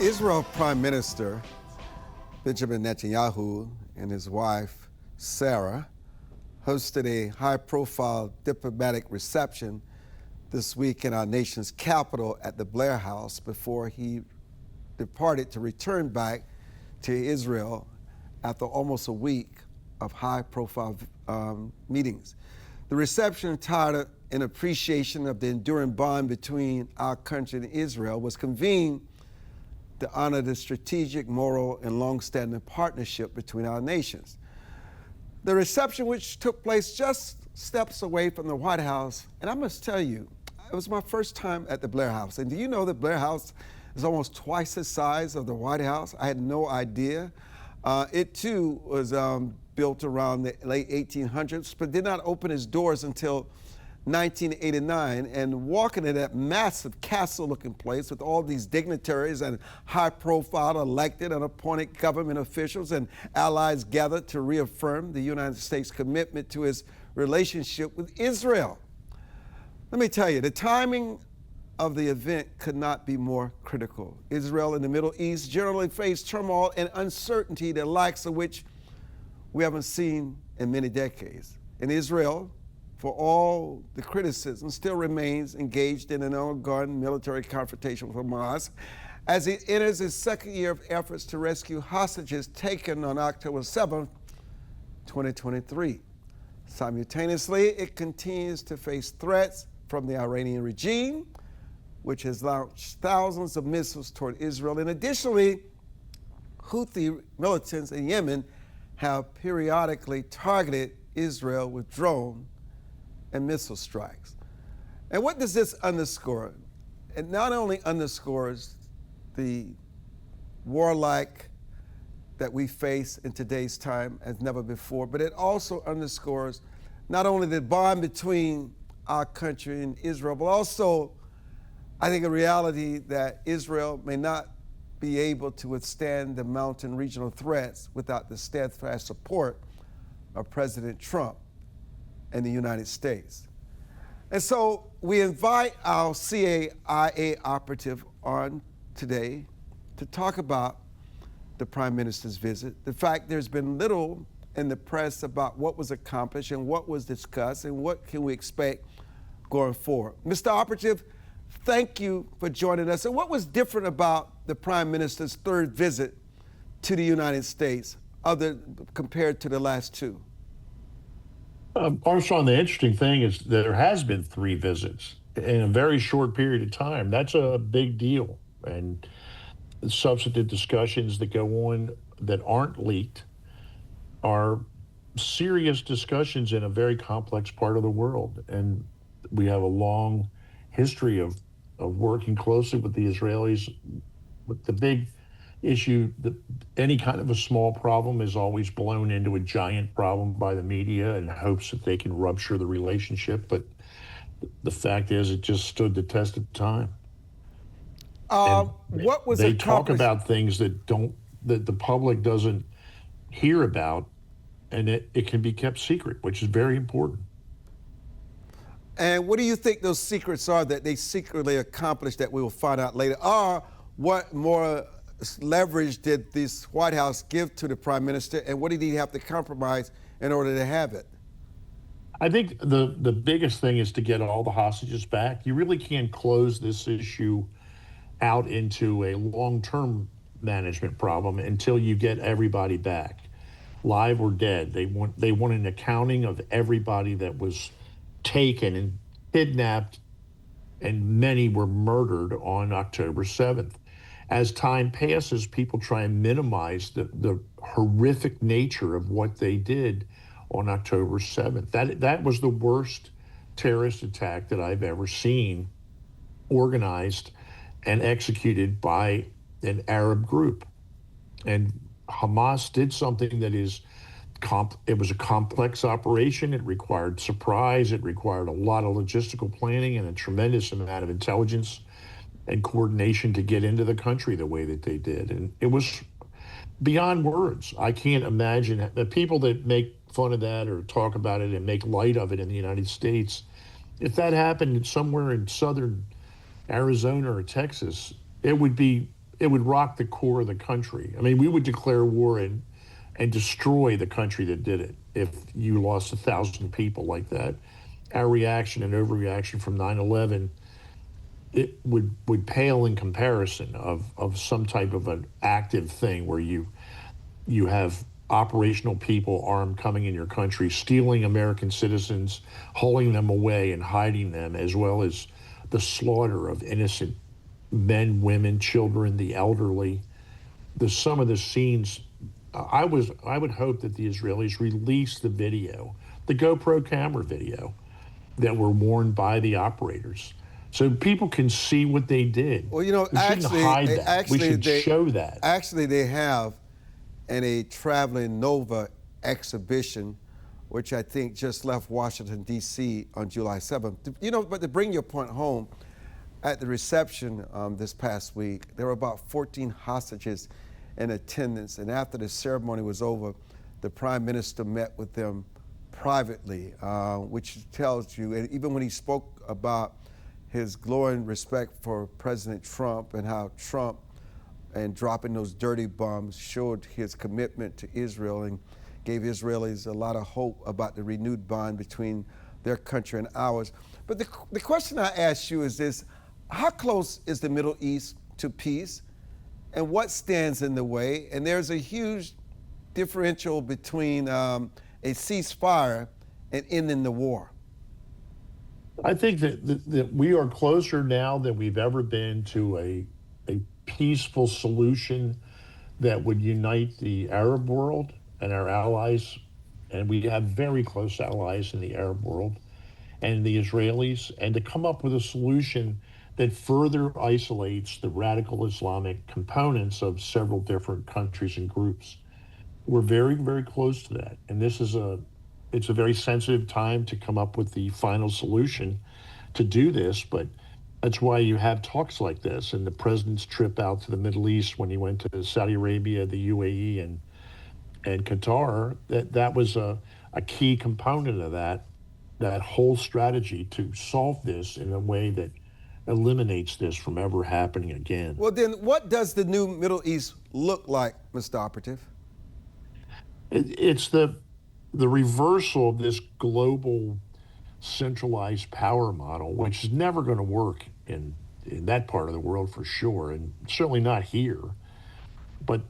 Israel Prime Minister Benjamin Netanyahu and his wife, Sarah, hosted a high-profile diplomatic reception this week in our nation's capital at the Blair House before he departed to return back to Israel after almost a week of high-profile meetings. The reception, titled in appreciation of the enduring bond between our country and Israel, was convened to honor the strategic, moral, and long-standing partnership between our nations. The reception, which took place just steps away from the White House, and I must tell you, it was my first time at the Blair House. And do you know the Blair House is almost twice the size of the White House? I had no idea. It too was built around the late 1800s, but did not open its doors until 1989. And walking in that massive castle-looking place with all these dignitaries and high-profile elected and appointed government officials and allies gathered to reaffirm the United States' commitment to its relationship with Israel. Let me tell you, the timing of the event could not be more critical. Israel and the Middle East generally face turmoil and uncertainty, the likes of which we haven't seen in many decades. And Israel, for all the criticism, still remains engaged in an ongoing military confrontation with Hamas as it enters its second year of efforts to rescue hostages taken on October 7, 2023. Simultaneously, it continues to face threats from the Iranian regime, which has launched thousands of missiles toward Israel. And additionally, Houthi militants in Yemen have periodically targeted Israel with drone and missile strikes. And what does this underscore? It not only underscores the warlike that we face in today's time as never before, but it also underscores not only the bond between our country and Israel, but also, I think, a reality that Israel may not be able to withstand the mounting regional threats without the steadfast support of President Trump and the United States. And so we invite our CIA operative on today to talk about the Prime Minister's visit. The fact there's been little in the press about what was accomplished and what was discussed and what can we expect going forward. Mr. Operative, thank you for joining us. And what was different about the Prime Minister's third visit to the United States compared to the last two? Armstrong, the interesting thing is that there has been 3 visits in a very short period of time. That's a big deal. And the substantive discussions that go on that aren't leaked are serious discussions in a very complex part of the world. And we have a long history of working closely with the Israelis. With the big issue, any kind of a small problem is always blown into a giant problem by the media in hopes that they can rupture the relationship. But the fact is, it just stood the test of time. What was they talk about things that the public doesn't hear about, and it can be kept secret, which is very important. And what do you think those secrets are that they secretly accomplished that we will find out later? Or what more leverage did this White House give to the Prime Minister, and what did he have to compromise in order to have it? I think the biggest thing is to get all the hostages back. You really can't close this issue out into a long-term management problem until you get everybody back, live or dead. They want an accounting of everybody that was taken and kidnapped, and many were murdered on October 7th. As time passes, people try and minimize the horrific nature of what they did on October 7th. That was the worst terrorist attack that I've ever seen, organized and executed by an Arab group. And Hamas did something that is it was a complex operation. It required surprise. It required a lot of logistical planning and a tremendous amount of intelligence and coordination to get into the country the way that they did. And it was beyond words. I can't imagine the people that make fun of that or talk about it and make light of it in the United States. If that happened somewhere in southern Arizona or Texas, it would be it would rock the core of the country. I mean, we would declare war and destroy the country that did it if you lost 1,000 people like that. Our reaction and overreaction from 9/11, it would pale in comparison of some type of an active thing where you have operational people armed coming in your country, stealing American citizens, hauling them away and hiding them, as well as the slaughter of innocent men, women, children, the elderly. Some of the scenes, I would hope that the Israelis release the video, the GoPro camera video that were worn by the operators, so people can see what they did. Well, you know, we shouldn't hide that. We should show that. Actually, they have in a traveling Nova exhibition, which I think just left Washington, D.C. on July 7th. You know, but to bring your point home, at the reception this past week, there were about 14 hostages in attendance, and after the ceremony was over, the Prime Minister met with them privately, which tells you, and even when he spoke about his glowing respect for President Trump and how Trump and dropping those dirty bombs showed his commitment to Israel and gave Israelis a lot of hope about the renewed bond between their country and ours. But the question I ask you is this: how close is the Middle East to peace, and what stands in the way? And there's a huge differential between a ceasefire and ending the war. I think that we are closer now than we've ever been to a peaceful solution that would unite the Arab world and our allies. And we have very close allies in the Arab world and the Israelis, and to come up with a solution that further isolates the radical Islamic components of several different countries and groups. We're very, very close to that. And it's a very sensitive time to come up with the final solution to do this, but that's why you have talks like this, and the president's trip out to the Middle East when he went to Saudi Arabia, the UAE, and Qatar. That was a key component of that whole strategy to solve this in a way that eliminates this from ever happening again. Well, then what does the new Middle East look like, Mr. Operative? It's the reversal of this global centralized power model, which is never going to work in that part of the world for sure, and certainly not here. But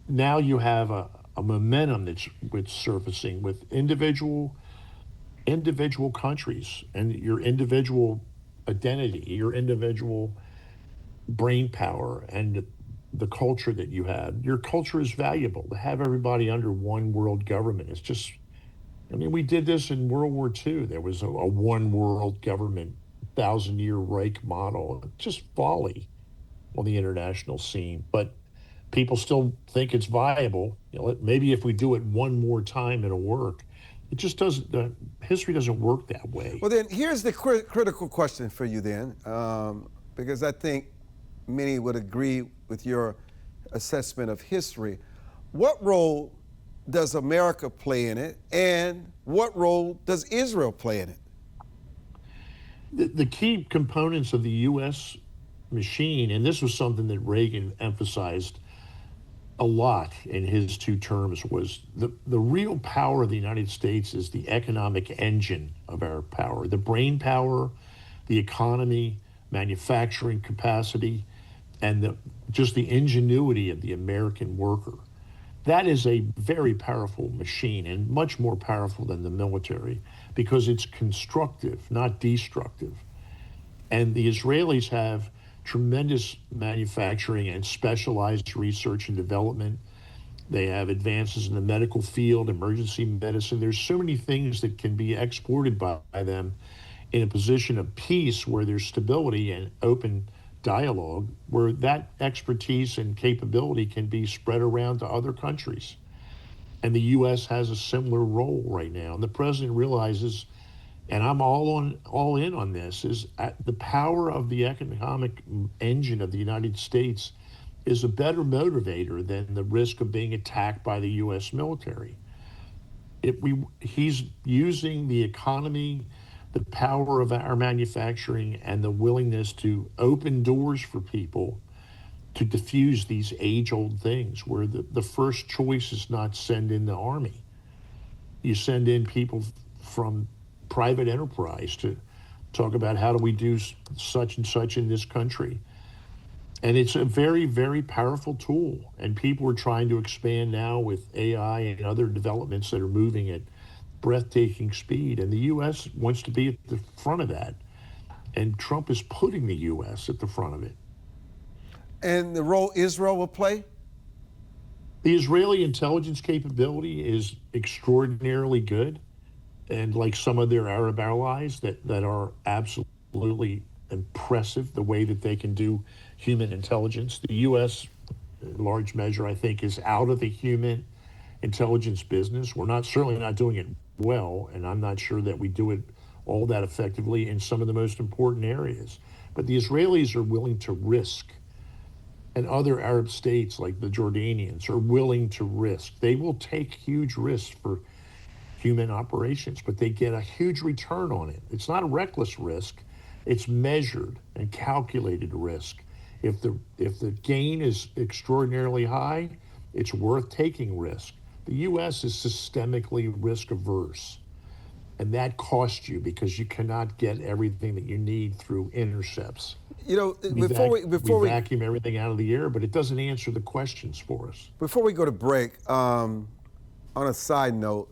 now you have a momentum that's surfacing with individual countries and your individual identity, your individual brain power, and the culture that you have. Your culture is valuable. To have everybody under one world government, it's just, I mean, we did this in World War II. There was a one world government, 1,000-year Reich model. It's just folly on the international scene. But people still think it's viable. You know, maybe if we do it one more time, it'll work. It just doesn't. History doesn't work that way. Well, then here's the critical question for you then, because I think many would agree with your assessment of history. What role does America play in it, and what role does Israel play in it? The key components of the U.S. machine, and this was something that Reagan emphasized a lot in his two terms, was the real power of the United States is the economic engine of our power, the brain power, the economy, manufacturing capacity, and just the ingenuity of the American worker. That is a very powerful machine, and much more powerful than the military, because it's constructive, not destructive. And the Israelis have tremendous manufacturing and specialized research and development. They have advances in the medical field, emergency medicine. There's so many things that can be exported by them in a position of peace where there's stability and open dialogue, where that expertise and capability can be spread around to other countries. And the U.S. has a similar role right now. And the president realizes, and I'm all in on this, is the power of the economic engine of the United States is a better motivator than the risk of being attacked by the U.S. military. He's using the economy, the power of our manufacturing, and the willingness to open doors for people to diffuse these age-old things where the first choice is not send in the army. You send in people from private enterprise to talk about how do we do such and such in this country. And it's a very, very powerful tool. And people are trying to expand now with AI and other developments that are moving at breathtaking speed. And the U.S. wants to be at the front of that. And Trump is putting the U.S. at the front of it. And the role Israel will play? The Israeli intelligence capability is extraordinarily good. And like some of their Arab allies that are absolutely impressive, the way that they can do human intelligence. The U.S., in large measure, I think, is out of the human intelligence business. We're certainly not doing it well, and I'm not sure that we do it all that effectively in some of the most important areas. But the Israelis are willing to risk, and other Arab states like the Jordanians are willing to risk. They will take huge risks for human operations, but they get a huge return on it. It's not a reckless risk. It's measured and calculated risk. If the gain is extraordinarily high, it's worth taking risk. The U.S. is systemically risk averse, and that costs you because you cannot get everything that you need through intercepts. You know, before we vacuum everything out of the air, but it doesn't answer the questions for us. Before we go to break, on a side note,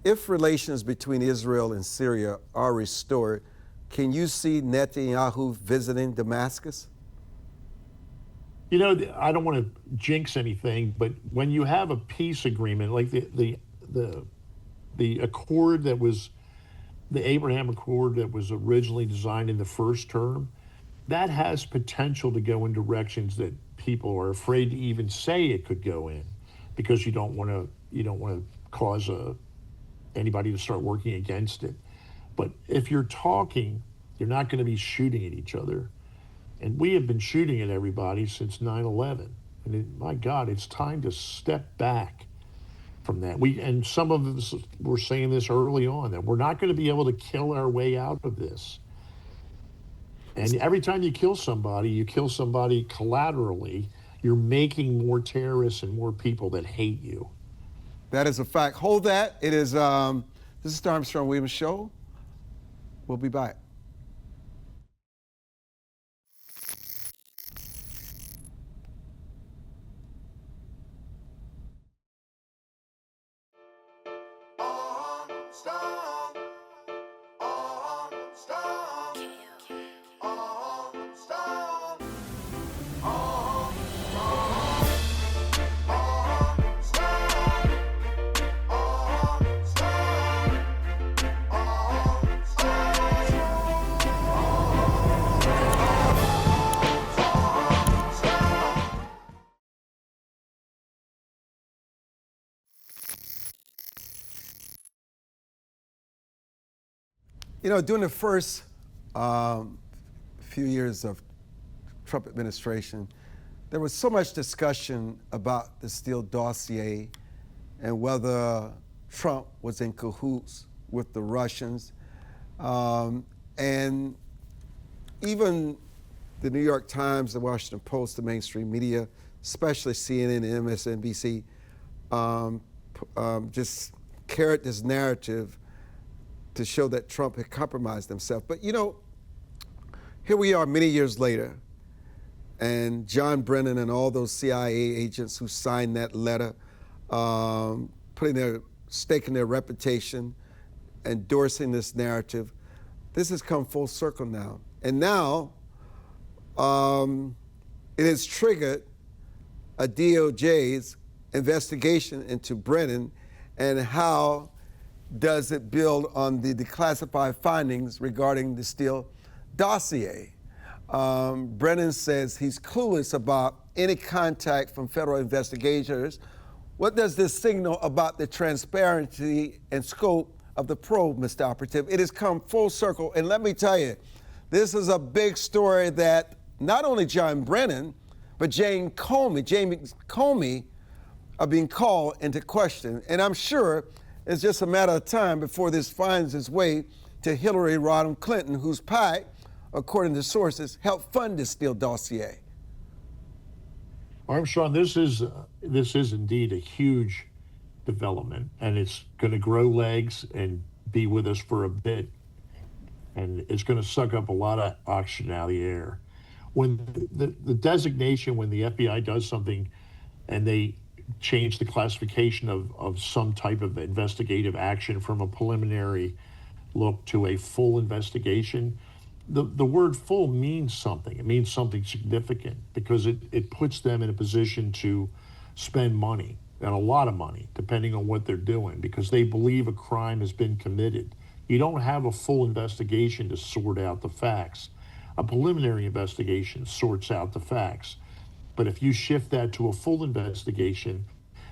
if relations between Israel and Syria are restored, can you see Netanyahu visiting Damascus? You know, I don't want to jinx anything, but when you have a peace agreement, like the accord that was, the Abraham Accord that was originally designed in the first term, that has potential to go in directions that people are afraid to even say it could go in, because you don't want to cause anybody to start working against it. But if you're talking, you're not going to be shooting at each other. And we have been shooting at everybody since 9/11. And my God, it's time to step back from that. And some of us were saying this early on, that we're not going to be able to kill our way out of this. And every time you kill somebody collaterally, you're making more terrorists and more people that hate you. That is a fact. Hold that. It is, this is the Armstrong Williams Show. We'll be back. You know, during the first few years of Trump administration, there was so much discussion about the Steele dossier and whether Trump was in cahoots with the Russians. And even the New York Times, the Washington Post, the mainstream media, especially CNN and MSNBC, just carried this narrative to show that Trump had compromised himself. But you know, here we are many years later, and John Brennan and all those CIA agents who signed that letter, putting their stake in their reputation, endorsing this narrative, this has come full circle now. And now, it has triggered a DOJ's investigation into Brennan, and how does it build on the declassified findings regarding the Steele dossier. Brennan says he's clueless about any contact from federal investigators. What does this signal about the transparency and scope of the probe, Mr. Operative? It has come full circle, and let me tell you, this is a big story that not only John Brennan, but Jamie Comey are being called into question. And I'm sure it's just a matter of time before this finds its way to Hillary Rodham Clinton, whose PAC, according to sources, helped fund this Steele dossier. Armstrong, this is indeed a huge development, and it's going to grow legs and be with us for a bit, and it's going to suck up a lot of oxygen out of the air. When the designation, when the FBI does something and they change the classification of some type of investigative action from a preliminary look to a full investigation, the word full means something. It means something significant because it puts them in a position to spend money, and a lot of money, depending on what they're doing, because they believe a crime has been committed. You don't have a full investigation to sort out the facts. A preliminary investigation sorts out the facts. But if you shift that to a full investigation,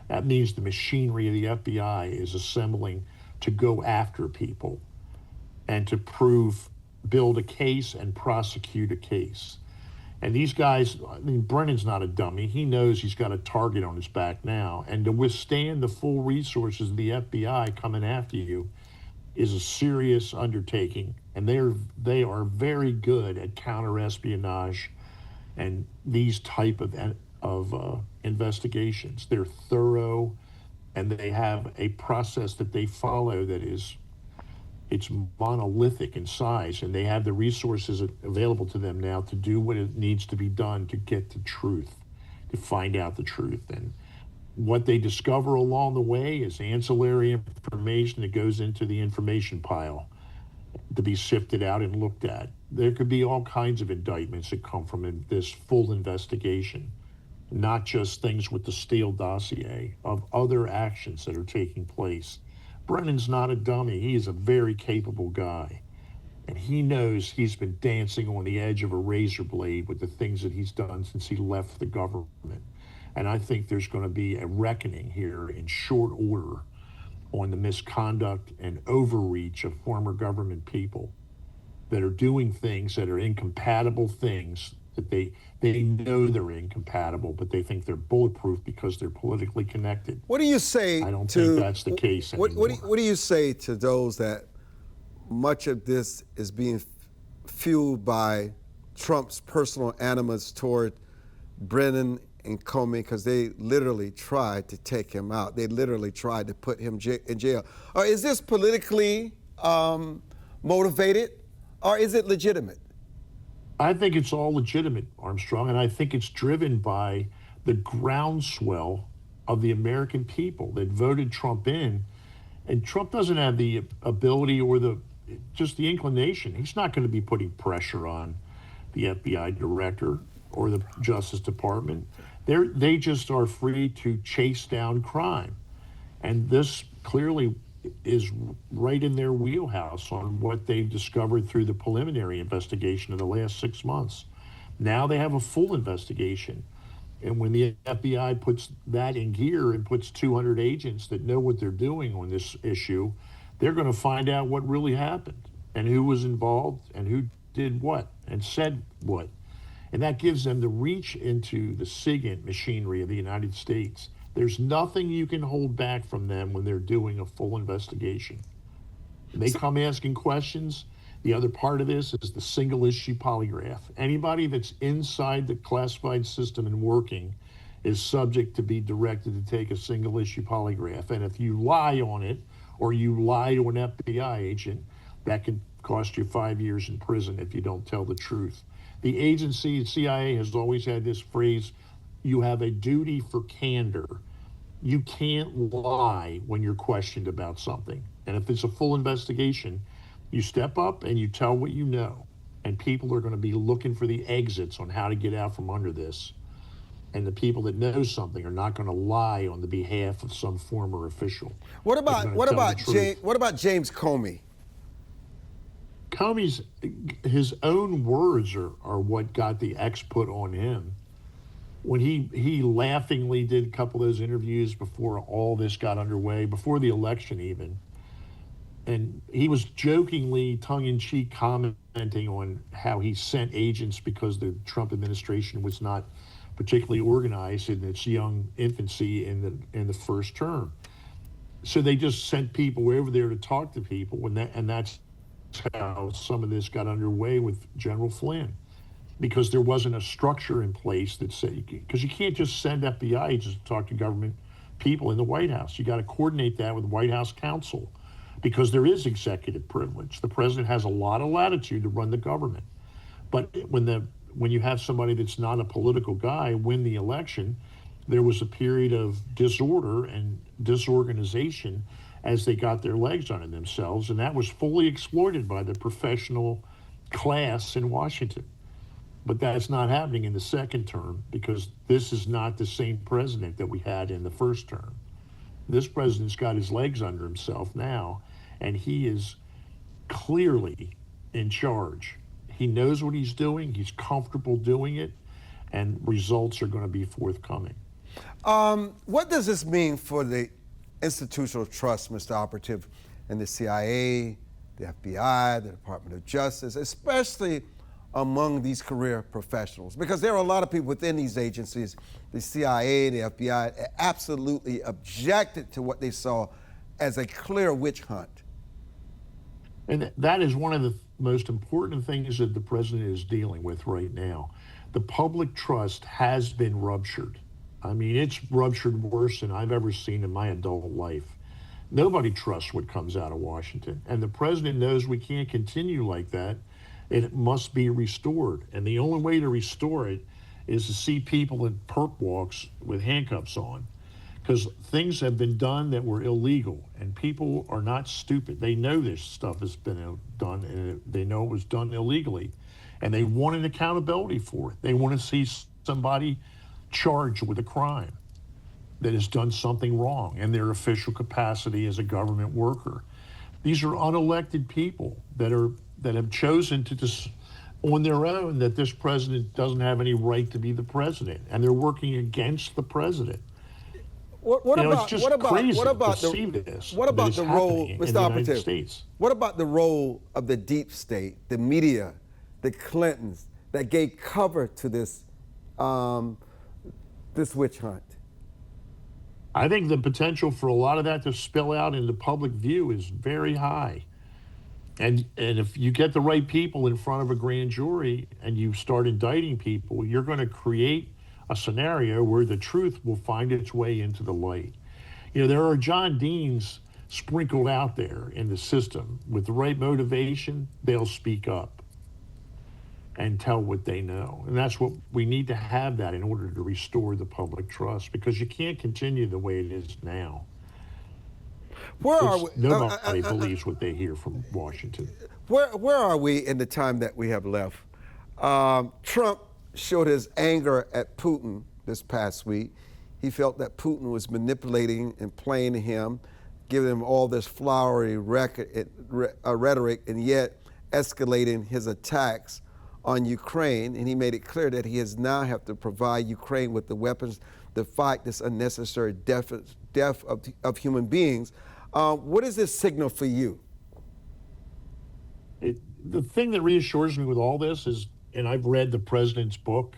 that means the machinery of the FBI is assembling to go after people and to build a case and prosecute a case. And these guys, I mean, Brennan's not a dummy. He knows he's got a target on his back now. And to withstand the full resources of the FBI coming after you is a serious undertaking. And they are very good at counter-espionage and these type of investigations. They're thorough, and they have a process that they follow that it's monolithic in size, and they have the resources available to them now to do what it needs to be done to get the truth, to find out the truth. And what they discover along the way is ancillary information that goes into the information pile to be sifted out and looked at. There could be all kinds of indictments that come from this full investigation, not just things with the Steele dossier, of other actions that are taking place. Brennan's not a dummy. He is a very capable guy. And he knows he's been dancing on the edge of a razor blade with the things that he's done since he left the government. And I think there's going to be a reckoning here in short order on the misconduct and overreach of former government people that are doing things that are incompatible things that they know they're incompatible, but they think they're bulletproof because they're politically connected. What do you say? I don't think that's the case anymore. What do you say to those that much of this is being fueled by Trump's personal animus toward Brennan and Comey, because they literally tried to take him out. They literally tried to put him in jail. Or is this politically motivated, or is it legitimate? I think it's all legitimate, Armstrong, and I think it's driven by the groundswell of the American people that voted Trump in. And Trump doesn't have the ability or just the inclination. He's not going to be putting pressure on the FBI director or the Justice Department. They just are free to chase down crime. And this clearly is right in their wheelhouse on what they've discovered through the preliminary investigation in the last 6 months. Now they have a full investigation. And when the FBI puts that in gear and puts 200 agents that know what they're doing on this issue, they're going to find out what really happened and who was involved and who did what and said what. And that gives them the reach into the SIGINT machinery of the United States. There's nothing you can hold back from them when they're doing a full investigation. They come asking questions. The other part of this is the single issue polygraph. Anybody that's inside the classified system and working is subject to be directed to take a single issue polygraph. And if you lie on it, or you lie to an FBI agent, that could cost you 5 years in prison if you don't tell the truth. The agency, CIA, has always had this phrase, you have a duty for candor. You can't lie when you're questioned about something. And if it's a full investigation, you step up and you tell what you know. And people are going to be looking for the exits on how to get out from under this. And the people that know something are not going to lie on the behalf of some former official. What about James Comey? Comey's, his own words are what got the X put on him. When he laughingly did a couple of those interviews before all this got underway, before the election even, and he was jokingly, tongue-in-cheek commenting on how he sent agents because the Trump administration was not particularly organized in its young infancy in the first term. So they just sent people over there to talk to people, and that's how some of this got underway with General Flynn. because there wasn't a structure in place that said, because you can't just send FBI agents to talk to government people in the White House. You got to coordinate that with White House counsel, because there is executive privilege. The president has a lot of latitude to run the government. But when you have somebody that's not a political guy win the election, there was a period of disorder and disorganization as they got their legs under themselves, and that was fully exploited by the professional class in Washington. But that's not happening in the second term, because this is not the same president that we had in the first term. This president's got his legs under himself now, and he is clearly in charge. He knows what he's doing, he's comfortable doing it, and results are going to be forthcoming. What does this mean for the institutional trust, Mr. Operative, in the CIA, the FBI, the Department of Justice, especially among these career professionals? Because there are a lot of people within these agencies, the CIA, the FBI, absolutely objected to what they saw as a clear witch hunt. And that is one of the most important things that the president is dealing with right now. The public trust has been ruptured. I mean, it's ruptured worse than I've ever seen in my adult life. Nobody trusts what comes out of Washington. And the president knows we can't continue like that. It must be restored. And the only way to restore it is to see people in perp walks with handcuffs on. Because things have been done that were illegal, and people are not stupid. They know this stuff has been done, and they know it was done illegally, and they want an accountability for it. They want to see somebody charged with a crime that has done something wrong in their official capacity as a government worker. These are unelected people that have chosen to just on their own that this president doesn't have any right to be the president, and they're working against the president. What about the role, Mr. Operative? What about the role of the deep state, the media, the Clintons, that gave cover to this this witch hunt? I think the potential for a lot of that to spill out into public view is very high. And if you get the right people in front of a grand jury and you start indicting people, you're going to create a scenario where the truth will find its way into the light. You know, there are John Deans sprinkled out there in the system. With the right motivation, they'll speak up and tell what they know. And that's what we need to have, that in order to restore the public trust, because you can't continue the way it is now. Nobody believes what they hear from Washington. Where are we in the time that we have left? Trump showed his anger at Putin this past week. He felt that Putin was manipulating and playing him, giving him all this flowery rhetoric, and yet escalating his attacks on Ukraine. And he made it clear that he has now have to provide Ukraine with the weapons to fight this unnecessary death of human beings. What is this signal for you? The thing that reassures me with all this is, and I've read the president's book,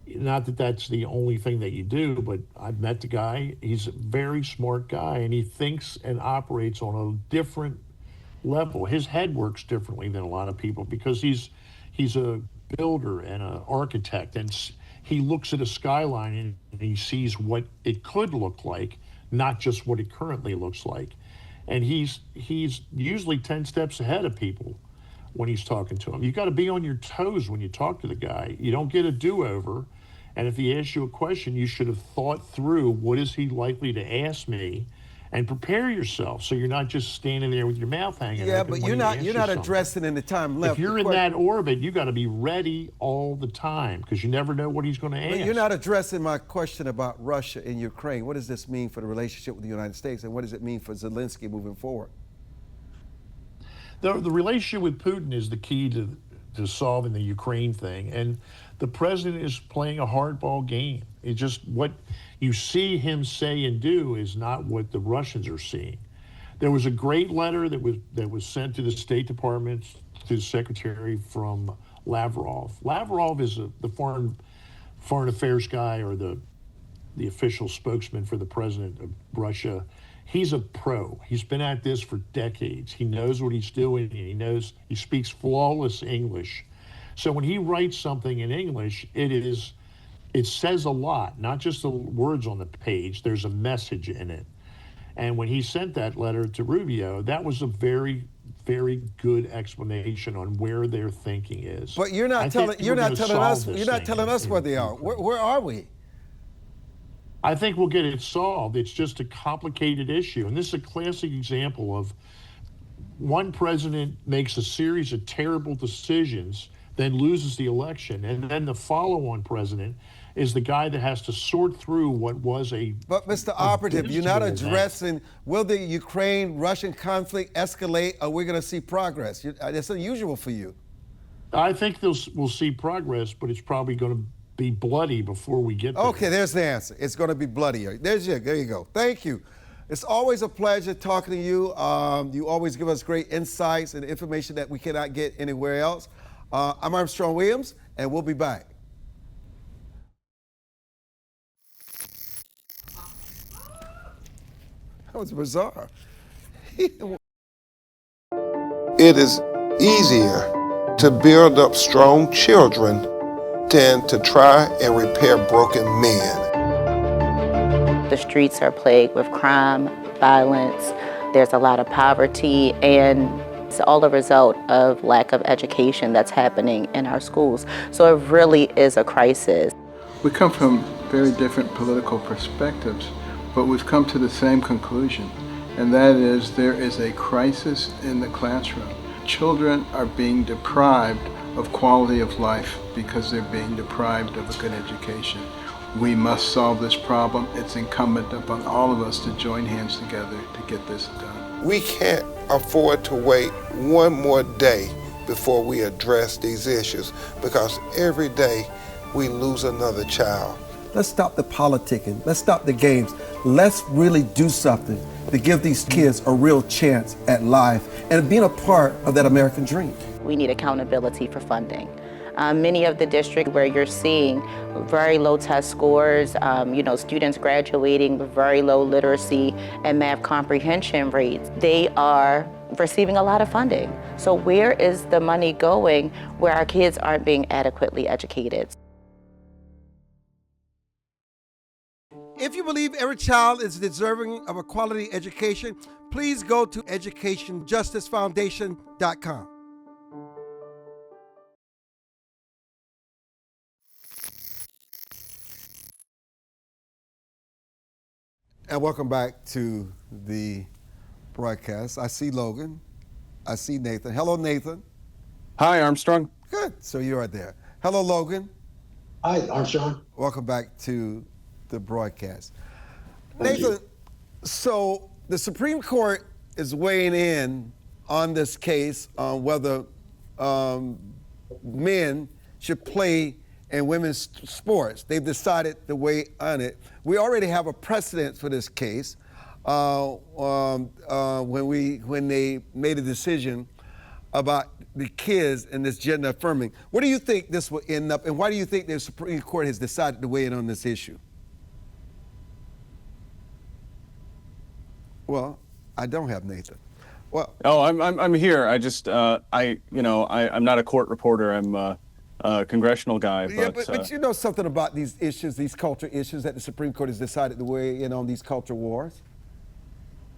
not that that's the only thing that you do, but I've met the guy. He's a very smart guy, and he thinks and operates on a different level. His head works differently than a lot of people, because he's a builder and an architect, and he looks at a skyline and he sees what it could look like, not just what it currently looks like. And he's usually 10 steps ahead of people when he's talking to them. You got to be on your toes when you talk to the guy. You don't get a do-over. And if he asks you a question, you should have thought through, what is he likely to ask me, and prepare yourself so you're not just standing there with your mouth hanging. Yeah, but you're not addressing in the time left. If you're in that orbit, you got to be ready all the time, because you never know what he's going to ask. But you're not addressing my question about Russia and Ukraine. What does this mean for the relationship with the United States, and what does it mean for Zelensky moving forward? The relationship with Putin is the key to solving the Ukraine thing, and the president is playing a hardball game. It's just what you see him say and do is not what the Russians are seeing. There was a great letter that was sent to the State Department, to the secretary, from Lavrov. Lavrov is the foreign affairs guy, or the official spokesman for the president of Russia. He's a pro. He's been at this for decades. He knows what he's doing, and he speaks flawless English. So when he writes something in English, it says a lot, not just the words on the page. There's a message in it. And when he sent that letter to Rubio, that was a very, very good explanation on where their thinking is. But you're not telling us where they are. Where are we? I think we'll get it solved. It's just a complicated issue. And this is a classic example of one president makes a series of terrible decisions, then loses the election, and then the follow-on president is the guy that has to sort through what was a. But Mr. Operative, you're not addressing, will the Ukraine-Russian conflict escalate, or we're going to see progress? That's unusual for you. I think we'll see progress, but it's probably going to be bloody before we get there. Okay, there's the answer. It's going to be bloodier. There you go. Thank you. It's always a pleasure talking to you. You always give us great insights and information that we cannot get anywhere else. I'm Armstrong Williams, and we'll be back. That was bizarre. It is easier to build up strong children than to try and repair broken men. The streets are plagued with crime, violence. There's a lot of poverty, and it's all a result of lack of education that's happening in our schools. So it really is a crisis. We come from very different political perspectives, but we've come to the same conclusion, and that is there is a crisis in the classroom. Children are being deprived of quality of life because they're being deprived of a good education. We must solve this problem. It's incumbent upon all of us to join hands together to get this done. We can't afford to wait one more day before we address these issues, because every day we lose another child. Let's stop the politicking. Let's stop the games. Let's really do something to give these kids a real chance at life and being a part of that American dream. We need accountability for funding. Many of the districts where you're seeing very low test scores, students graduating with very low literacy and math comprehension rates, they are receiving a lot of funding. So where is the money going where our kids aren't being adequately educated? If you believe every child is deserving of a quality education, please go to educationjusticefoundation.com. And welcome back to the broadcast. I see Logan. I see Nathan. Hello, Nathan. Hi, Armstrong. Good. So you are there. Hello, Logan. Hi, Armstrong. Welcome back to the broadcast. Thank Nathan, you. So the Supreme Court is weighing in on this case on whether men should play in women's sports. They've decided to weigh on it. We already have a precedent for this case when they made a decision about the kids and this gender affirming. What do you think this will end up, and why do you think the Supreme Court has decided to weigh in on this issue? Well, I don't have Nathan. Well, I'm here. I just I'm not a court reporter. I'm a congressional guy. But you know something about these issues, these culture issues that the Supreme Court has decided to weigh in on, these culture wars?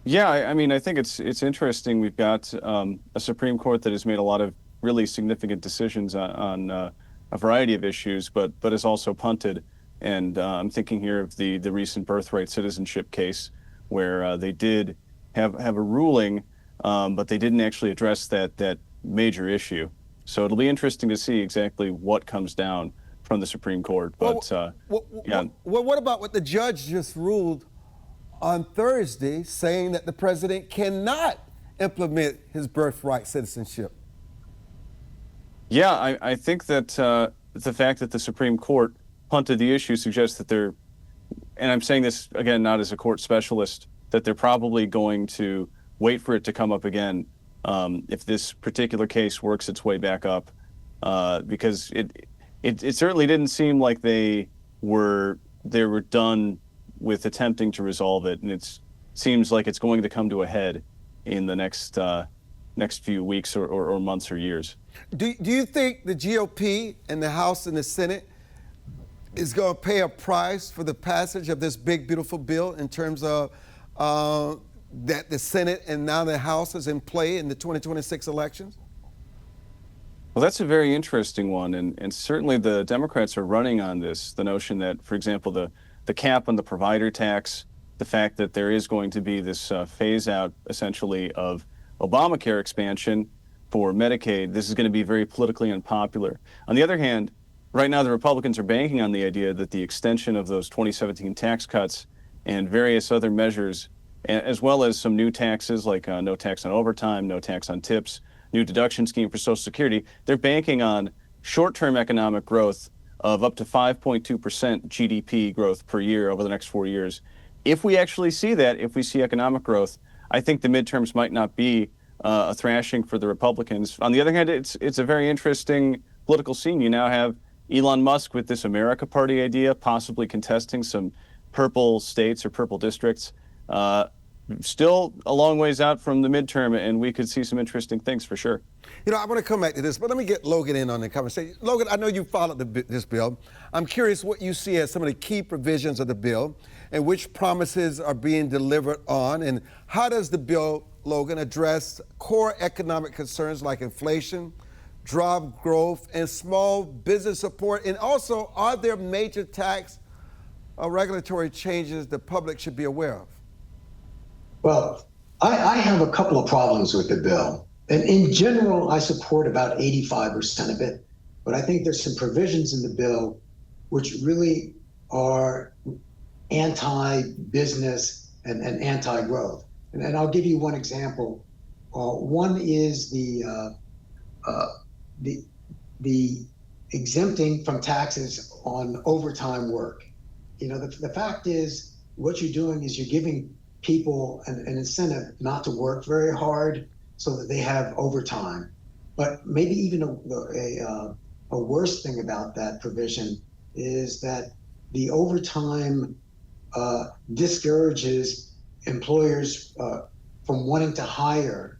Yeah, I mean, I think it's interesting. We've got a Supreme Court that has made a lot of really significant decisions on a variety of issues, but has also punted. And I'm thinking here of the recent birthright citizenship case, where they did have a ruling, but they didn't actually address that major issue. So it'll be interesting to see exactly what comes down from the Supreme Court. But Well, what about what the judge just ruled on Thursday, saying that the president cannot implement his birthright citizenship? Yeah, I think that the fact that the Supreme Court punted the issue suggests that they're, and I'm saying this again not as a court specialist, that they're probably going to wait for it to come up again if this particular case works its way back up, because it certainly didn't seem like they were done with attempting to resolve it, and it seems like it's going to come to a head in the next next few weeks or months or years. Do you think the GOP and the House and the Senate is going to pay a price for the passage of this big, beautiful bill in terms of that the Senate and now the House is in play in the 2026 elections? Well, that's a very interesting one, and certainly the Democrats are running on this, the notion that, for example, the cap on the provider tax, the fact that there is going to be this phase out, essentially, of Obamacare expansion for Medicaid, this is going to be very politically unpopular. On the other hand, right now the Republicans are banking on the idea that the extension of those 2017 tax cuts and various other measures, as well as some new taxes like no tax on overtime, no tax on tips, new deduction scheme for Social Security, they're banking on short-term economic growth of up to 5.2% GDP growth per year over the next 4 years. If we actually see that, if we see economic growth, I think the midterms might not be a thrashing for the Republicans. On the other hand, it's a very interesting political scene. You now have Elon Musk with this America Party idea, possibly contesting some purple states or purple districts. Still a long ways out from the midterm, and we could see some interesting things for sure. You know, I want to come back to this, but let me get Logan in on the conversation. Logan, I know you followed this bill. I'm curious what you see as some of the key provisions of the bill and which promises are being delivered on, and how does the bill, Logan, address core economic concerns like inflation, job growth, and small business support? And also, are there major tax or regulatory changes the public should be aware of? Well, I have a couple of problems with the bill. And in general, I support about 85% of it. But I think there's some provisions in the bill which really are anti-business and anti-growth. And I'll give you one example. One is the exempting from taxes on overtime work. You know, the fact is, what you're doing is you're giving people an incentive not to work very hard so that they have overtime. But maybe even a worse thing about that provision is that the overtime discourages employers from wanting to hire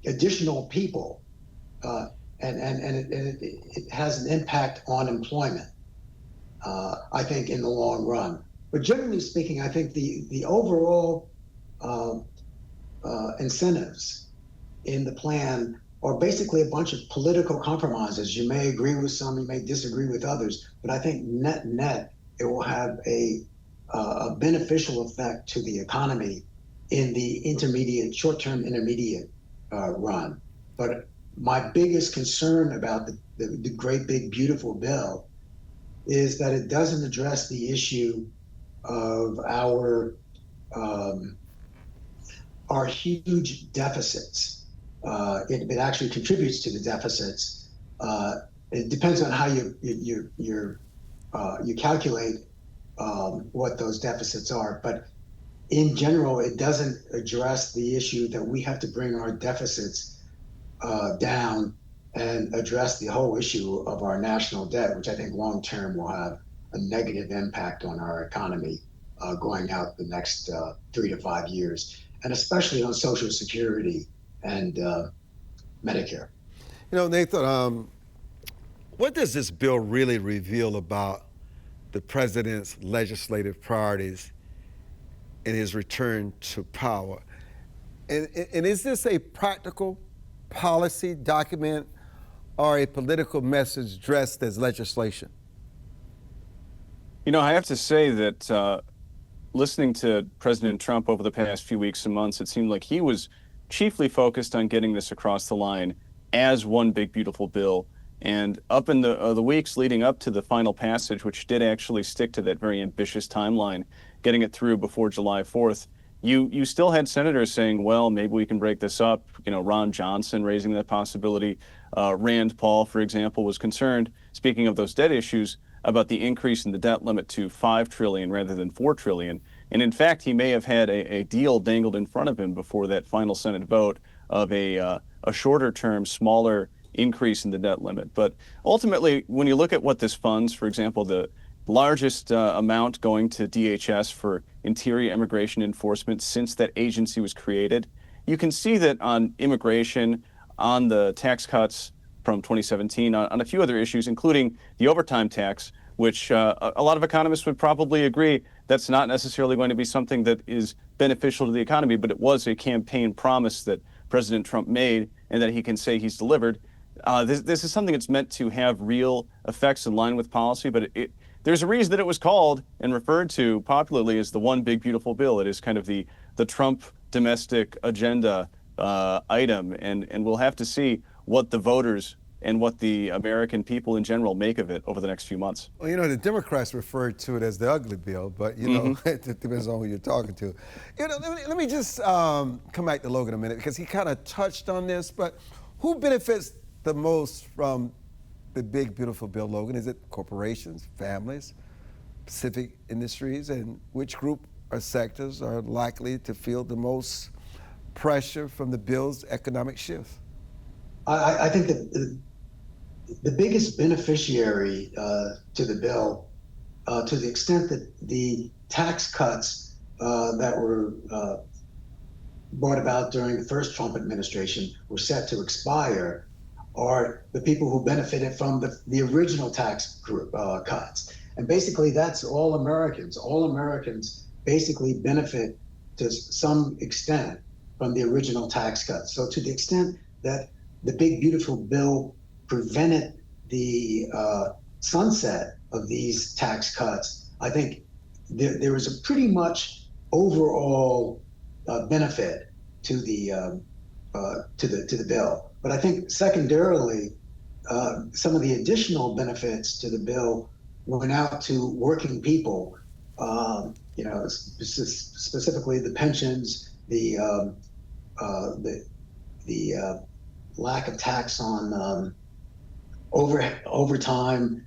additional people, and it has an impact on employment, I think, in the long run. But generally speaking, I think the overall incentives in the plan are basically a bunch of political compromises. You may agree with some, you may disagree with others, but I think net, it will have a beneficial effect to the economy in the short-term intermediate run. But my biggest concern about the great big beautiful bill is that it doesn't address the issue of our huge deficits. It actually contributes to the deficits. It depends on how you calculate what those deficits are. But in general, it doesn't address the issue that we have to bring our deficits down and address the whole issue of our national debt, which I think long term will have a negative impact on our economy going out the next 3 to 5 years, and especially on Social Security and Medicare. You know, Nathan, what does this bill really reveal about the president's legislative priorities in his return to power? And is this a practical policy document or a political message dressed as legislation? You know, I have to say that listening to President Trump over the past few weeks and months, it seemed like he was chiefly focused on getting this across the line as one big, beautiful bill. And up in the weeks leading up to the final passage, which did actually stick to that very ambitious timeline, getting it through before July 4th, you still had senators saying, well, maybe we can break this up. You know, Ron Johnson raising that possibility. Rand Paul, for example, was concerned, speaking of those debt issues, about the increase in the debt limit to $5 trillion rather than $4 trillion. And in fact, he may have had a deal dangled in front of him before that final Senate vote of a shorter term, smaller increase in the debt limit. But ultimately, when you look at what this funds, for example, the largest amount going to DHS for interior immigration enforcement since that agency was created, you can see that on immigration, on the tax cuts from 2017, on a few other issues, including the overtime tax, which a lot of economists would probably agree that's not necessarily going to be something that is beneficial to the economy, but it was a campaign promise that President Trump made and that he can say he's delivered. This is something that's meant to have real effects in line with policy, but there's a reason that it was called and referred to popularly as the one big beautiful bill. It is kind of the Trump domestic agenda item, and we'll have to see what the voters and what the American people in general make of it over the next few months. Well, the Democrats referred to it as the ugly bill, but, it depends on who you're talking to. Let me just come back to Logan a minute, because he kind of touched on this, but who benefits the most from the big, beautiful bill, Logan? Is it corporations, families, specific industries, and which group or sectors are likely to feel the most pressure from the bill's economic shift? I think that the biggest beneficiary to the bill, to the extent that the tax cuts that were brought about during the first Trump administration were set to expire, are the people who benefited from the original tax cuts. And basically that's all Americans. All Americans basically benefit to some extent from the original tax cuts. So to the extent that the big beautiful bill prevented the sunset of these tax cuts, I think there was a pretty much overall benefit to the bill. But I think secondarily, some of the additional benefits to the bill went out to working people. Specifically the pensions, the lack of tax on overtime,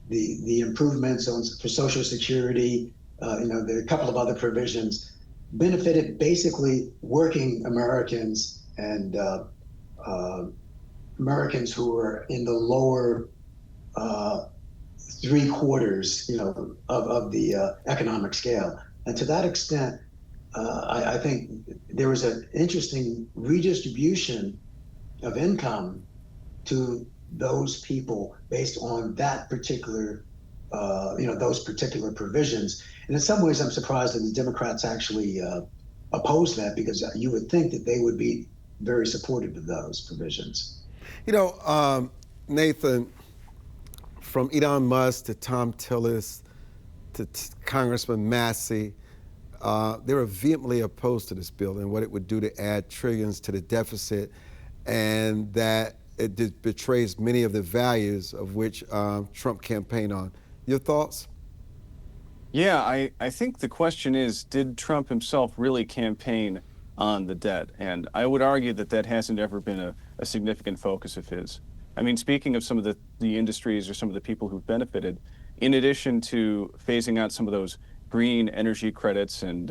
the improvements for Social Security. There are a couple of other provisions benefited basically working Americans and Americans who were in the lower three quarters, of the economic scale. And to that extent, I think there was an interesting redistribution of income to those people based on that particular, those particular provisions. And in some ways, I'm surprised that the Democrats actually oppose that, because you would think that they would be very supportive of those provisions. Nathan, from Elon Musk to Tom Tillis to Congressman Massey, they were vehemently opposed to this bill and what it would do to add trillions to the deficit, and that it betrays many of the values of which Trump campaigned on. Your thoughts? Yeah, I think the question is, did Trump himself really campaign on the debt? And I would argue that that hasn't ever been a significant focus of his. I mean, speaking of some of the industries or some of the people who've benefited, in addition to phasing out some of those green energy credits and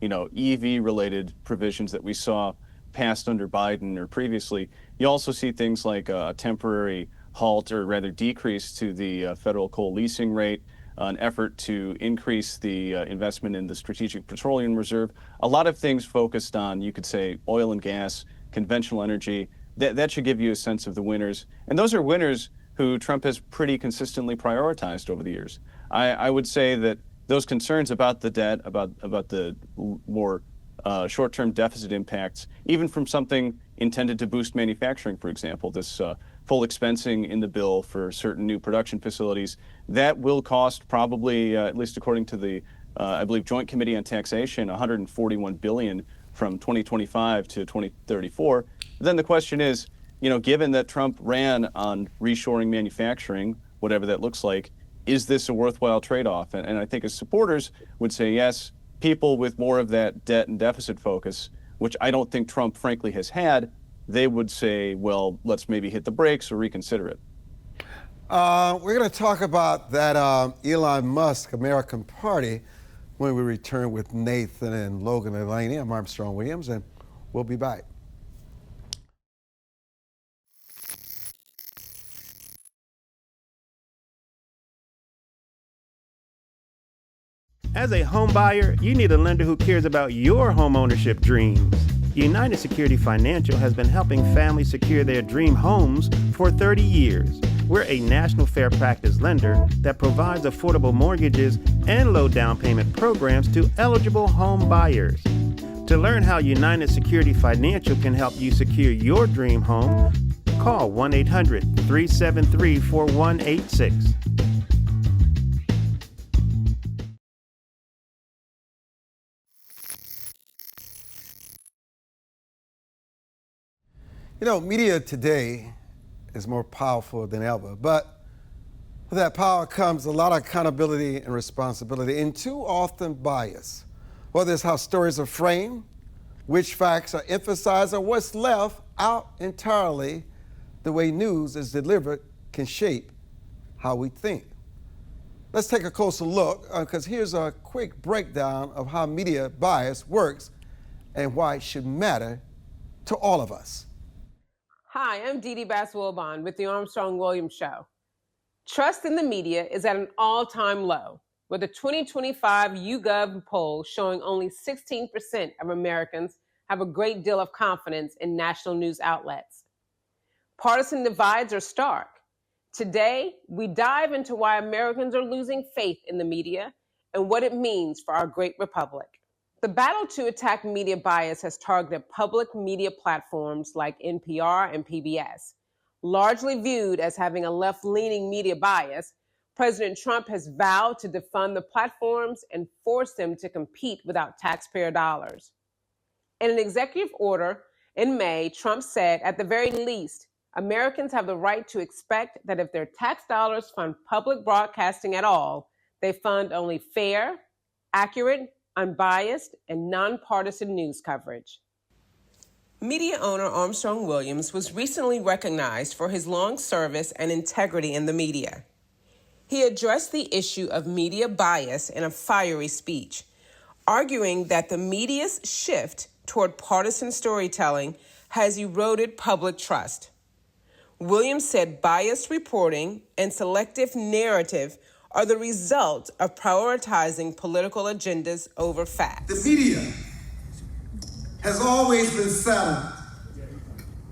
EV-related provisions that we saw passed under Biden or previously, you also see things like a temporary halt, or rather decrease, to the federal coal leasing rate, an effort to increase the investment in the Strategic Petroleum Reserve. A lot of things focused on, you could say, oil and gas, conventional energy. That should give you a sense of the winners. And those are winners who Trump has pretty consistently prioritized over the years. I would say that those concerns about the debt, about the more short-term deficit impacts, even from something intended to boost manufacturing, for example, this full expensing in the bill for certain new production facilities, that will cost probably, at least according to the, I believe, Joint Committee on Taxation, $141 billion from 2025 to 2034. Then the question is, given that Trump ran on reshoring manufacturing, whatever that looks like, is this a worthwhile trade-off? And I think his supporters would say yes. People with more of that debt and deficit focus, which I don't think Trump frankly has had, they would say, well, let's maybe hit the brakes or reconsider it. We're going to talk about that Elon Musk American Party when we return with Nathan and Logan and Delany. I'm Armstrong Williams, and we'll be back. As a home buyer, you need a lender who cares about your home ownership dreams. United Security Financial has been helping families secure their dream homes for 30 years. We're a national fair practice lender that provides affordable mortgages and low down payment programs to eligible home buyers. To learn how United Security Financial can help you secure your dream home, call 1-800-373-4186. You know, media today is more powerful than ever, but with that power comes a lot of accountability and responsibility, and too often bias. Whether it's how stories are framed, which facts are emphasized, or what's left out entirely, the way news is delivered can shape how we think. Let's take a closer look, because here's a quick breakdown of how media bias works and why it should matter to all of us. Hi, I'm Dee Bass-Wilbon with the Armstrong-Williams Show. Trust in the media is at an all-time low, with a 2025 YouGov poll showing only 16% of Americans have a great deal of confidence in national news outlets. Partisan divides are stark. Today, we dive into why Americans are losing faith in the media and what it means for our great republic. The battle to attack media bias has targeted public media platforms like NPR and PBS. Largely viewed as having a left-leaning media bias, President Trump has vowed to defund the platforms and force them to compete without taxpayer dollars. In an executive order in May, Trump said, at the very least, Americans have the right to expect that if their tax dollars fund public broadcasting at all, they fund only fair, accurate, unbiased, and nonpartisan news coverage. Media owner Armstrong Williams was recently recognized for his long service and integrity in the media. He addressed the issue of media bias in a fiery speech, arguing that the media's shift toward partisan storytelling has eroded public trust. Williams said biased reporting and selective narrative are the result of prioritizing political agendas over facts. The media has always been saddled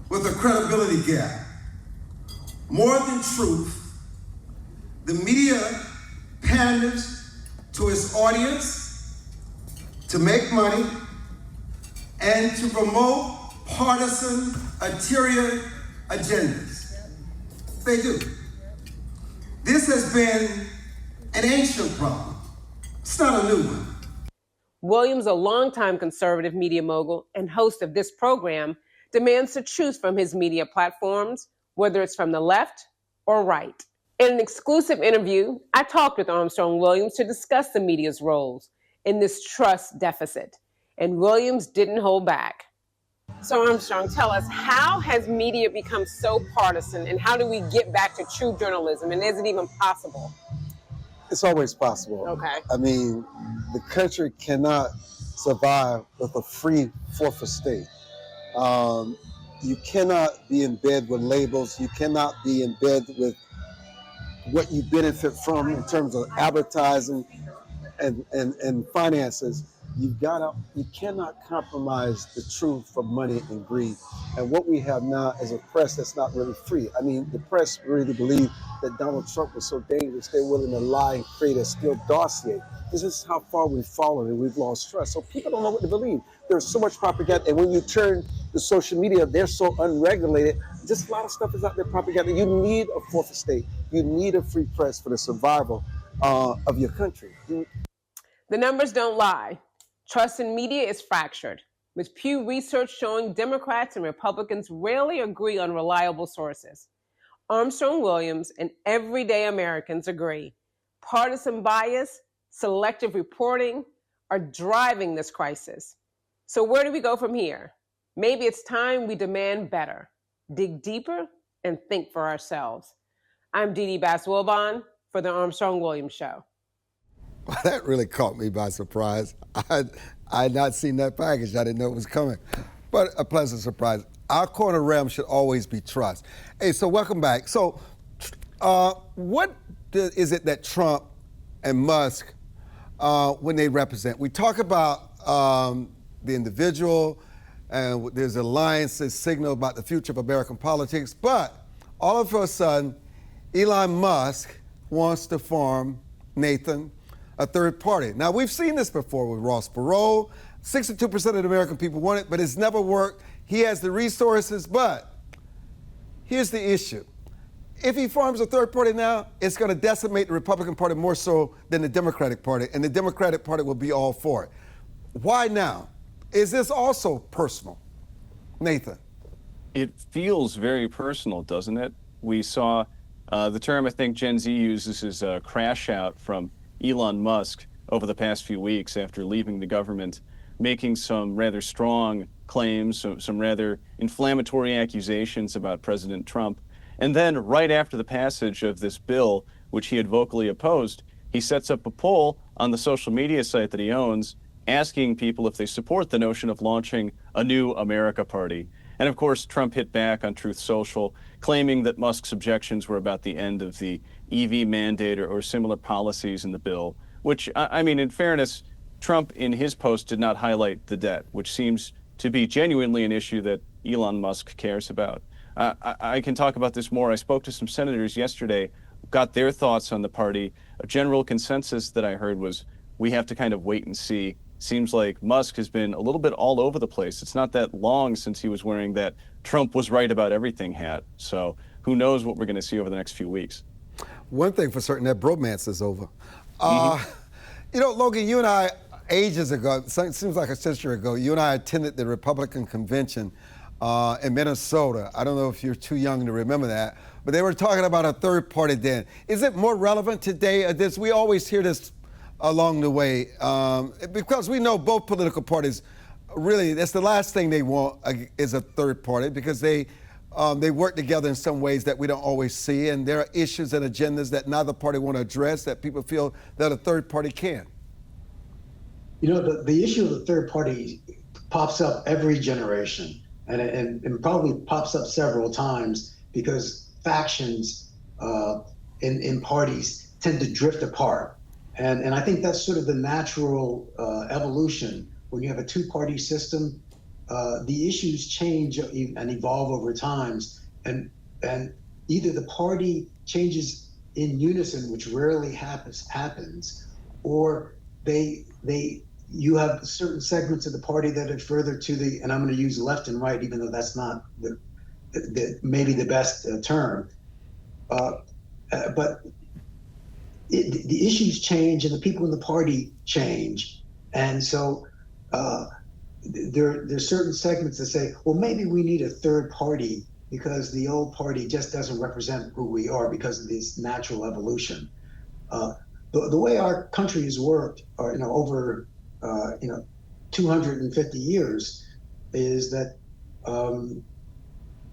with a credibility gap. More than truth, the media panders to its audience to make money and to promote partisan ulterior agendas. They do. This has been an ancient problem. It's not a new one. Williams, a longtime conservative media mogul and host of this program, demands the truth from his media platforms, whether it's from the left or right. In an exclusive interview, I talked with Armstrong Williams to discuss the media's roles in this trust deficit, and Williams didn't hold back. So Armstrong, tell us, how has media become so partisan, and how do we get back to true journalism, and is it even possible? It's always possible. Okay. I mean, the country cannot survive with a free fourth estate. You cannot be in bed with labels. You cannot be in bed with what you benefit from in terms of advertising and finances. You cannot compromise the truth for money and greed. And what we have now is a press that's not really free. I mean, the press really believed that Donald Trump was so dangerous, they're willing to lie and create a Steele dossier. This is how far we've fallen and we've lost trust. So people don't know what to believe. There's so much propaganda. And when you turn to social media, they're so unregulated. Just a lot of stuff is out there propaganda. You need a fourth estate. You need a free press for the survival of your country. The numbers don't lie. Trust in media is fractured, with Pew Research showing Democrats and Republicans rarely agree on reliable sources. Armstrong Williams and everyday Americans agree. Partisan bias, selective reporting are driving this crisis. So where do we go from here? Maybe it's time we demand better, dig deeper, and think for ourselves. I'm Dee Bass-Wilbon for the Armstrong Williams Show. Well, that really caught me by surprise. I had not seen that package. I didn't know it was coming, but a pleasant surprise. Our corner realm should always be trust. Hey, so welcome back. So what is it that Trump and Musk, when they represent? We talk about the individual and there's alliances signal about the future of American politics. But all of a sudden, Elon Musk wants to form, Nathan, a third party. Now, we've seen this before with Ross Perot. 62% of the American people want it, but it's never worked. He has the resources, but here's the issue. If he forms a third party now, it's going to decimate the Republican Party more so than the Democratic Party, and the Democratic Party will be all for it. Why now? Is this also personal? Nathan? It feels very personal, doesn't it? We saw the term I think Gen Z uses is a crash out from Elon Musk over the past few weeks after leaving the government, making some rather strong claims, some rather inflammatory accusations about President Trump. And then right after the passage of this bill, which he had vocally opposed, he sets up a poll on the social media site that he owns, asking people if they support the notion of launching a new America party. And of course, Trump hit back on Truth Social, claiming that Musk's objections were about the end of the EV mandate or similar policies in the bill, which, I mean, in fairness, Trump in his post did not highlight the debt, which seems to be genuinely an issue that Elon Musk cares about. I can talk about this more. I spoke to some senators yesterday, got their thoughts on the party. A general consensus that I heard was we have to kind of wait and see. Seems like Musk has been a little bit all over the place. It's not that long since he was wearing that Trump was right about everything hat. So who knows what we're going to see over the next few weeks. One thing for certain, that bromance is over. You know, Logan, you and I, ages ago, it seems like a century ago, you and I attended the Republican convention in Minnesota. I don't know if you're too young to remember that, but they were talking about a third party then. Is it more relevant today? We always hear this along the way because we know both political parties, really, that's the last thing they want is a third party because they work together in some ways that we don't always see, and there are issues and agendas that neither party want to address that people feel that a third party can. You know, the issue of the third party pops up every generation, and probably pops up several times because factions in parties tend to drift apart. And I think that's sort of the natural evolution. When you have a two-party system, the issues change and evolve over times, and either the party changes in unison, which rarely happens, or you have certain segments of the party that are further to the, and I'm going to use left and right, even though that's not maybe the best term, but the issues change and the people in the party change, and so there's certain segments that say, well, maybe we need a third party because the old party just doesn't represent who we are because of this natural evolution. The way our country has worked, over 250 years, is that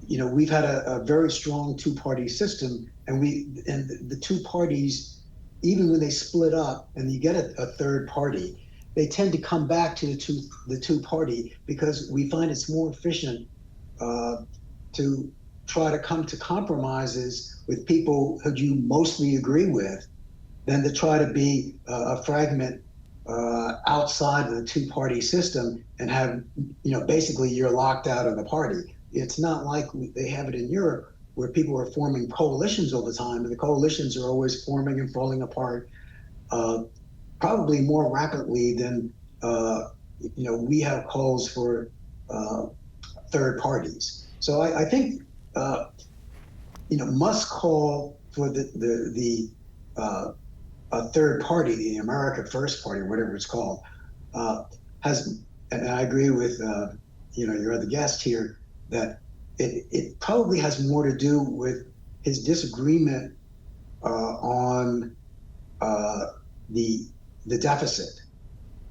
we've had a very strong two-party system, and the two parties, even when they split up and you get a third party, they tend to come back to the two party because we find it's more efficient to try to come to compromises with people who you mostly agree with than to try to be a fragment outside of the two-party system and have, basically you're locked out of the party. It's not like they have it in Europe where people are forming coalitions all the time, and the coalitions are always forming and falling apart probably more rapidly than, we have calls for third parties. So I think, Musk call for a third party, the America First Party, whatever it's called, has, and I agree with your other guest here, that it probably has more to do with his disagreement on the deficit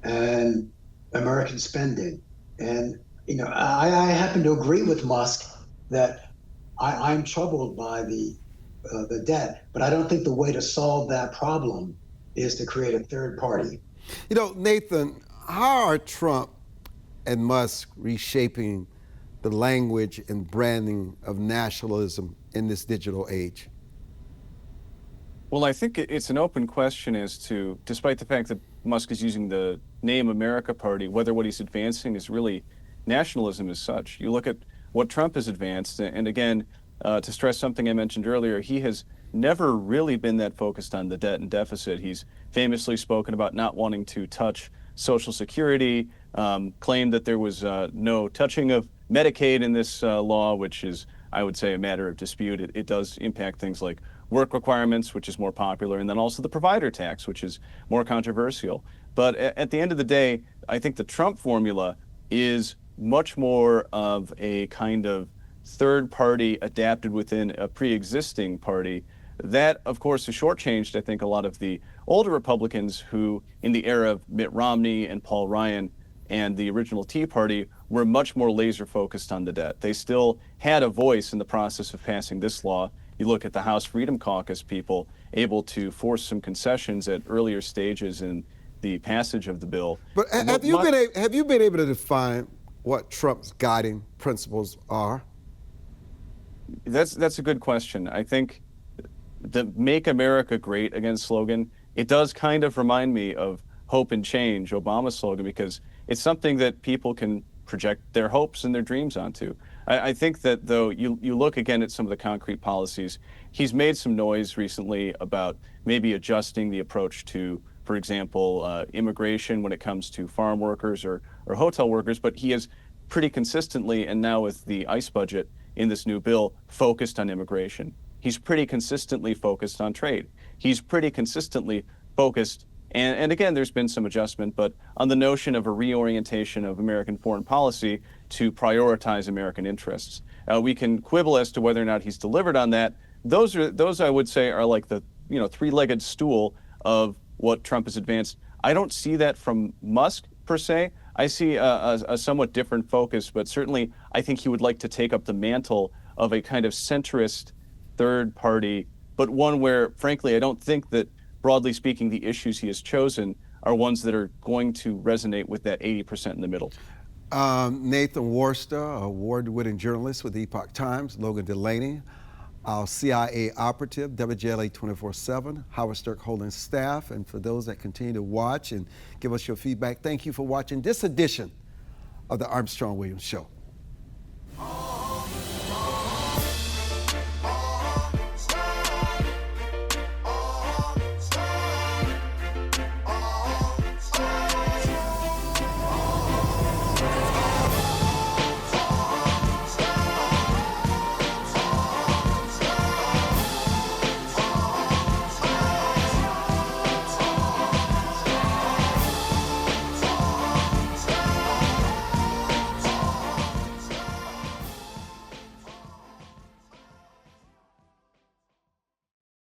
and American spending. And I happen to agree with Musk that I'm troubled by the debt, but I don't think the way to solve that problem is to create a third party. Nathan, how are Trump and Musk reshaping the language and branding of nationalism in this digital age? Well, I think it's an open question as to, despite the fact that Musk is using the name America Party, whether what he's advancing is really nationalism as such. You look at what Trump has advanced, and again, to stress something I mentioned earlier, he has never really been that focused on the debt and deficit. He's famously spoken about not wanting to touch Social Security, claimed that there was no touching of Medicaid in this law, which is, I would say, a matter of dispute. It does impact things like work requirements, which is more popular, and then also the provider tax, which is more controversial. But at the end of the day, I think the Trump formula is much more of a kind of third party adapted within a pre-existing party. That, of course, has shortchanged, I think, a lot of the older Republicans who, in the era of Mitt Romney and Paul Ryan and the original Tea Party, were much more laser focused on the debt. They still had a voice in the process of passing this law. You look at the House Freedom Caucus people able to force some concessions at earlier stages in the passage of the bill. But have you been able to define what Trump's guiding principles are? That's a good question. I think the Make America Great Again slogan, it does kind of remind me of Hope and Change, Obama's slogan, because it's something that people can project their hopes and their dreams onto. I think that, though, you look again at some of the concrete policies, he's made some noise recently about maybe adjusting the approach to, for example, immigration when it comes to farm workers or hotel workers, but he has pretty consistently, and now with the ICE budget in this new bill, focused on immigration. He's pretty consistently focused on trade. He's pretty consistently focused, and again, there's been some adjustment, but on the notion of a reorientation of American foreign policy to prioritize American interests. We can quibble as to whether or not he's delivered on that. Those I would say are like the three-legged stool of what Trump has advanced. I don't see that from Musk per se. I see a somewhat different focus, but certainly I think he would like to take up the mantle of a kind of centrist third party, but one where, frankly, I don't think that, broadly speaking, the issues he has chosen are ones that are going to resonate with that 80% in the middle. Nathan Worcester, award-winning journalist with the Epoch Times, Logan Delany, our CIA operative, WJLA 24/7, Howard Stern Holdings staff, and for those that continue to watch and give us your feedback, thank you for watching this edition of the Armstrong Williams Show.